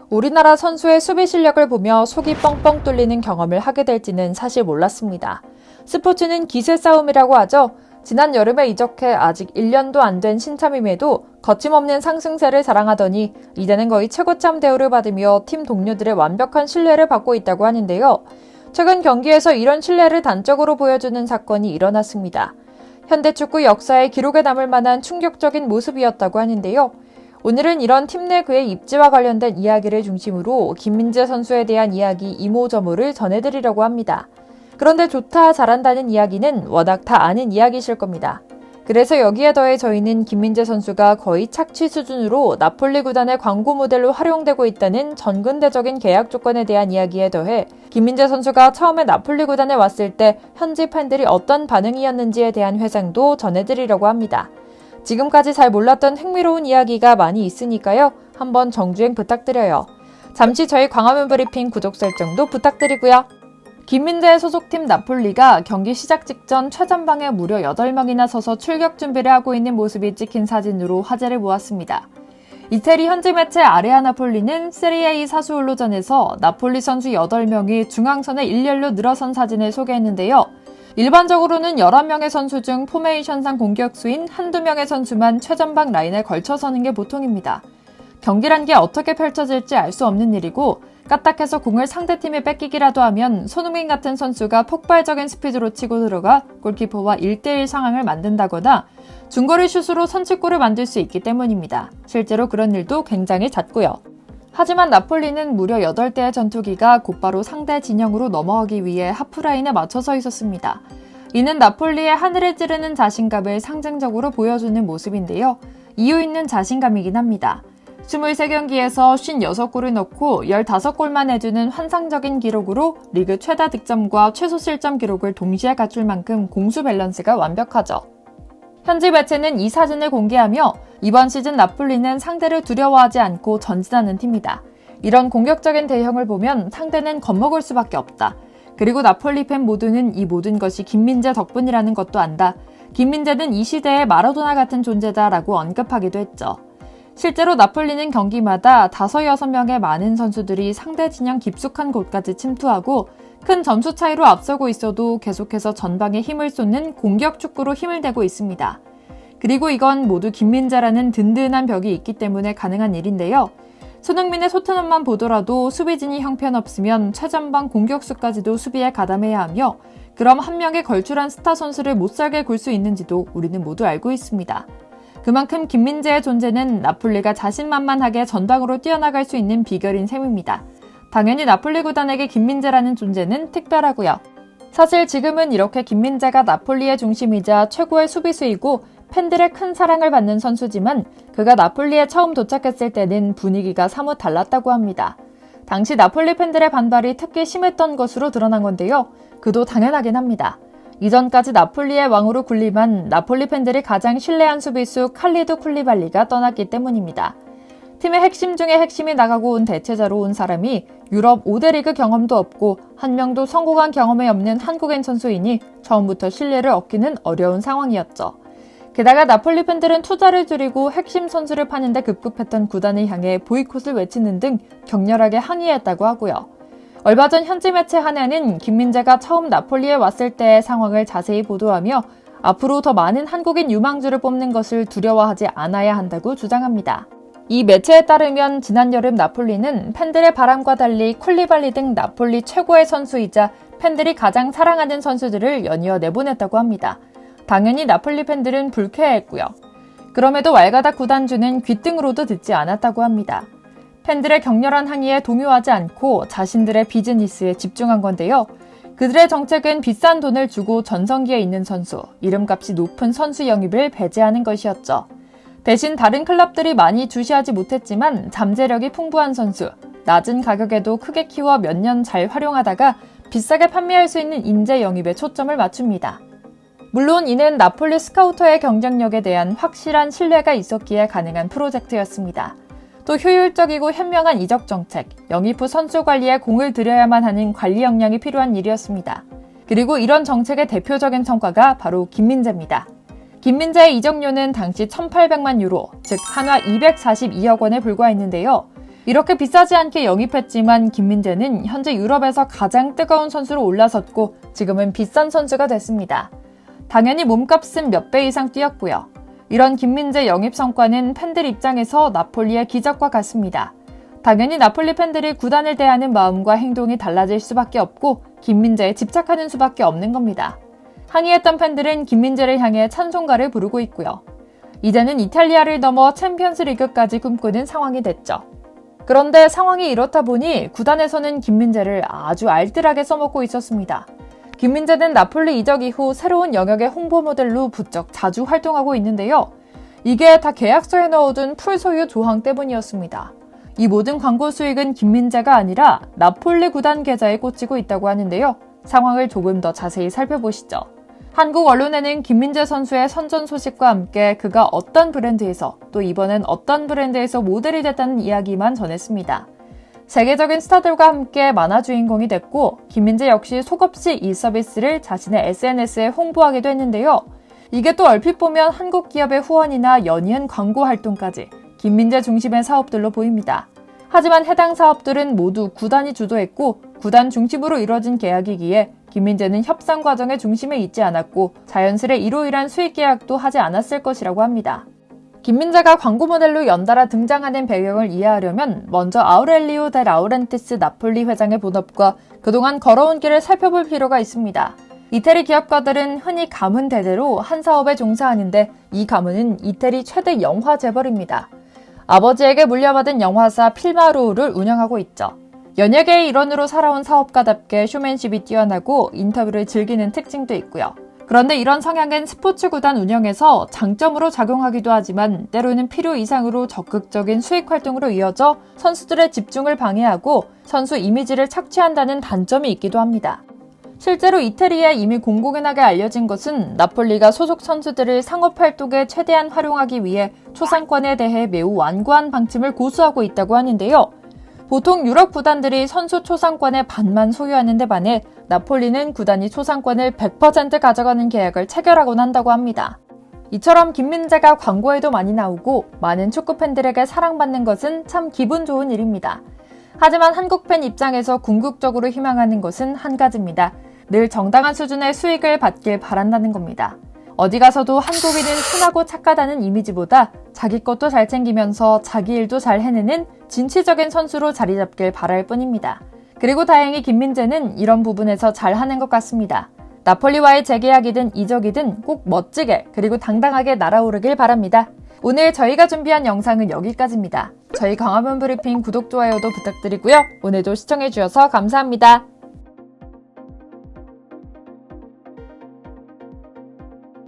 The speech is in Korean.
우리나라 선수의 수비 실력을 보며 속이 뻥뻥 뚫리는 경험을 하게 될지는 사실 몰랐습니다. 스포츠는 기세 싸움이라고 하죠. 지난 여름에 이적해 아직 1년도 안 된 신참임에도 거침없는 상승세를 자랑하더니 이제는 거의 최고점 대우를 받으며 팀 동료들의 완벽한 신뢰를 받고 있다고 하는데요. 최근 경기에서 이런 신뢰를 단적으로 보여주는 사건이 일어났습니다. 현대축구 역사의 기록에 남을 만한 충격적인 모습이었다고 하는데요. 오늘은 이런 팀 내 그의 입지와 관련된 이야기를 중심으로 김민재 선수에 대한 이야기 이모저모를 전해드리려고 합니다. 그런데 좋다, 잘한다는 이야기는 워낙 다 아는 이야기실 겁니다. 그래서 여기에 더해 저희는 김민재 선수가 거의 착취 수준으로 나폴리 구단의 광고 모델로 활용되고 있다는 전근대적인 계약 조건에 대한 이야기에 더해 김민재 선수가 처음에 나폴리 구단에 왔을 때 현지 팬들이 어떤 반응이었는지에 대한 회상도 전해드리려고 합니다. 지금까지 잘 몰랐던 흥미로운 이야기가 많이 있으니까요. 한번 정주행 부탁드려요. 잠시 저희 광화문 브리핑 구독 설정도 부탁드리고요. 김민재 소속팀 나폴리가 경기 시작 직전 최전방에 무려 8명이나 서서 출격 준비를 하고 있는 모습이 찍힌 사진으로 화제를 모았습니다. 이태리 현지 매체 아레아 나폴리는 세리에 A 사수올로전에서 나폴리 선수 8명이 중앙선에 일렬로 늘어선 사진을 소개했는데요. 일반적으로는 11명의 선수 중 포메이션상 공격수인 한두 명의 선수만 최전방 라인에 걸쳐 서는 게 보통입니다. 경기란 게 어떻게 펼쳐질지 알 수 없는 일이고 까딱해서 공을 상대팀에 뺏기기라도 하면 손흥민 같은 선수가 폭발적인 스피드로 치고 들어가 골키퍼와 1대1 상황을 만든다거나 중거리 슛으로 선취골을 만들 수 있기 때문입니다. 실제로 그런 일도 굉장히 잦고요. 하지만 나폴리는 무려 8대의 전투기가 곧바로 상대 진영으로 넘어가기 위해 하프라인에 맞춰서 있었습니다. 이는 나폴리의 하늘을 찌르는 자신감을 상징적으로 보여주는 모습인데요. 이유 있는 자신감이긴 합니다. 23경기에서 56골을 넣고 15골만 내주는 환상적인 기록으로 리그 최다 득점과 최소 실점 기록을 동시에 갖출 만큼 공수 밸런스가 완벽하죠. 현지 매체는 이 사진을 공개하며 이번 시즌 나폴리는 상대를 두려워하지 않고 전진하는 팀이다. 이런 공격적인 대형을 보면 상대는 겁먹을 수밖에 없다. 그리고 나폴리 팬 모두는 이 모든 것이 김민재 덕분이라는 것도 안다. 김민재는 이 시대의 마라도나 같은 존재다라고 언급하기도 했죠. 실제로 나폴리는 경기마다 5-6명의 많은 선수들이 상대 진영 깊숙한 곳까지 침투하고 큰 점수 차이로 앞서고 있어도 계속해서 전방에 힘을 쏟는 공격 축구로 힘을 내고 있습니다. 그리고 이건 모두 김민재라는 든든한 벽이 있기 때문에 가능한 일인데요. 손흥민의 토트넘만 보더라도 수비진이 형편없으면 최전방 공격수까지도 수비에 가담해야 하며 그럼 한 명의 걸출한 스타 선수를 못살게 굴 수 있는지도 우리는 모두 알고 있습니다. 그만큼 김민재의 존재는 나폴리가 자신만만하게 전방으로 뛰어나갈 수 있는 비결인 셈입니다. 당연히 나폴리 구단에게 김민재라는 존재는 특별하고요. 사실 지금은 이렇게 김민재가 나폴리의 중심이자 최고의 수비수이고 팬들의 큰 사랑을 받는 선수지만 그가 나폴리에 처음 도착했을 때는 분위기가 사뭇 달랐다고 합니다. 당시 나폴리 팬들의 반발이 특히 심했던 것으로 드러난 건데요. 그도 당연하긴 합니다. 이전까지 나폴리의 왕으로 군림한 나폴리 팬들이 가장 신뢰한 수비수 칼리두 쿨리발리가 떠났기 때문입니다. 팀의 핵심 중에 핵심이 나가고 온 대체자로 온 사람이 유럽 5대 리그 경험도 없고 한 명도 성공한 경험이 없는 한국인 선수이니 처음부터 신뢰를 얻기는 어려운 상황이었죠. 게다가 나폴리 팬들은 투자를 줄이고 핵심 선수를 파는데 급급했던 구단을 향해 보이콧을 외치는 등 격렬하게 항의했다고 하고요. 얼마 전 현지 매체 하나는 김민재가 처음 나폴리에 왔을 때의 상황을 자세히 보도하며 앞으로 더 많은 한국인 유망주를 뽑는 것을 두려워하지 않아야 한다고 주장합니다. 이 매체에 따르면 지난 여름 나폴리는 팬들의 바람과 달리 쿨리발리 등 나폴리 최고의 선수이자 팬들이 가장 사랑하는 선수들을 연이어 내보냈다고 합니다. 당연히 나폴리 팬들은 불쾌해했고요. 그럼에도 왈가닥 구단주는 귓등으로도 듣지 않았다고 합니다. 팬들의 격렬한 항의에 동요하지 않고 자신들의 비즈니스에 집중한 건데요. 그들의 정책은 비싼 돈을 주고 전성기에 있는 선수, 이름값이 높은 선수 영입을 배제하는 것이었죠. 대신 다른 클럽들이 많이 주시하지 못했지만 잠재력이 풍부한 선수, 낮은 가격에도 크게 키워 몇 년 잘 활용하다가 비싸게 판매할 수 있는 인재 영입에 초점을 맞춥니다. 물론 이는 나폴리 스카우터의 경쟁력에 대한 확실한 신뢰가 있었기에 가능한 프로젝트였습니다. 또 효율적이고 현명한 이적 정책, 영입 후 선수 관리에 공을 들여야만 하는 관리 역량이 필요한 일이었습니다. 그리고 이런 정책의 대표적인 성과가 바로 김민재입니다. 김민재의 이적료는 당시 1,800만 유로, 즉 한화 242억 원에 불과했는데요. 이렇게 비싸지 않게 영입했지만 김민재는 현재 유럽에서 가장 뜨거운 선수로 올라섰고 지금은 비싼 선수가 됐습니다. 당연히 몸값은 몇 배 이상 뛰었고요. 이런 김민재 영입 성과는 팬들 입장에서 나폴리의 기적과 같습니다. 당연히 나폴리 팬들이 구단을 대하는 마음과 행동이 달라질 수밖에 없고 김민재에 집착하는 수밖에 없는 겁니다. 항의했던 팬들은 김민재를 향해 찬송가를 부르고 있고요. 이제는 이탈리아를 넘어 챔피언스리그까지 꿈꾸는 상황이 됐죠. 그런데 상황이 이렇다 보니 구단에서는 김민재를 아주 알뜰하게 써먹고 있었습니다. 김민재는 나폴리 이적 이후 새로운 영역의 홍보 모델로 부쩍 자주 활동하고 있는데요. 이게 다 계약서에 넣어둔 풀소유 조항 때문이었습니다. 이 모든 광고 수익은 김민재가 아니라 나폴리 구단 계좌에 꽂히고 있다고 하는데요. 상황을 조금 더 자세히 살펴보시죠. 한국 언론에는 김민재 선수의 선전 소식과 함께 그가 어떤 브랜드에서 또 이번엔 어떤 브랜드에서 모델이 됐다는 이야기만 전했습니다. 세계적인 스타들과 함께 만화 주인공이 됐고 김민재 역시 속없이 이 서비스를 자신의 SNS에 홍보하기도 했는데요. 이게 또 얼핏 보면 한국 기업의 후원이나 연이은 광고 활동까지 김민재 중심의 사업들로 보입니다. 하지만 해당 사업들은 모두 구단이 주도했고 구단 중심으로 이뤄진 계약이기에 김민재는 협상 과정의 중심에 있지 않았고 자연스레 이러이러한 수익 계약도 하지 않았을 것이라고 합니다. 김민재가 광고 모델로 연달아 등장하는 배경을 이해하려면 먼저 아우렐리오 데 라우렌티스 나폴리 회장의 본업과 그동안 걸어온 길을 살펴볼 필요가 있습니다. 이태리 기업가들은 흔히 가문 대대로 한 사업에 종사하는데 이 가문은 이태리 최대 영화 재벌입니다. 아버지에게 물려받은 영화사 필마루를 운영하고 있죠. 연예계의 일원으로 살아온 사업가답게 쇼맨십이 뛰어나고 인터뷰를 즐기는 특징도 있고요. 그런데 이런 성향은 스포츠 구단 운영에서 장점으로 작용하기도 하지만 때로는 필요 이상으로 적극적인 수익 활동으로 이어져 선수들의 집중을 방해하고 선수 이미지를 착취한다는 단점이 있기도 합니다. 실제로 이태리에 이미 공공연하게 알려진 것은 나폴리가 소속 선수들을 상업 활동에 최대한 활용하기 위해 초상권에 대해 매우 완고한 방침을 고수하고 있다고 하는데요. 보통 유럽 구단들이 선수 초상권의 반만 소유하는 데 반해 나폴리는 구단이 초상권을 100% 가져가는 계약을 체결하곤 한다고 합니다. 이처럼 김민재가 광고에도 많이 나오고 많은 축구 팬들에게 사랑받는 것은 참 기분 좋은 일입니다. 하지만 한국 팬 입장에서 궁극적으로 희망하는 것은 한 가지입니다. 늘 정당한 수준의 수익을 받길 바란다는 겁니다. 어디 가서도 한국인은 순하고 착하다는 이미지보다 자기 것도 잘 챙기면서 자기 일도 잘 해내는 진취적인 선수로 자리 잡길 바랄 뿐입니다. 그리고 다행히 김민재는 이런 부분에서 잘하는 것 같습니다. 나폴리와의 재계약이든 이적이든 꼭 멋지게 그리고 당당하게 날아오르길 바랍니다. 오늘 저희가 준비한 영상은 여기까지입니다. 저희 광화문 브리핑 구독, 좋아요도 부탁드리고요. 오늘도 시청해주셔서 감사합니다.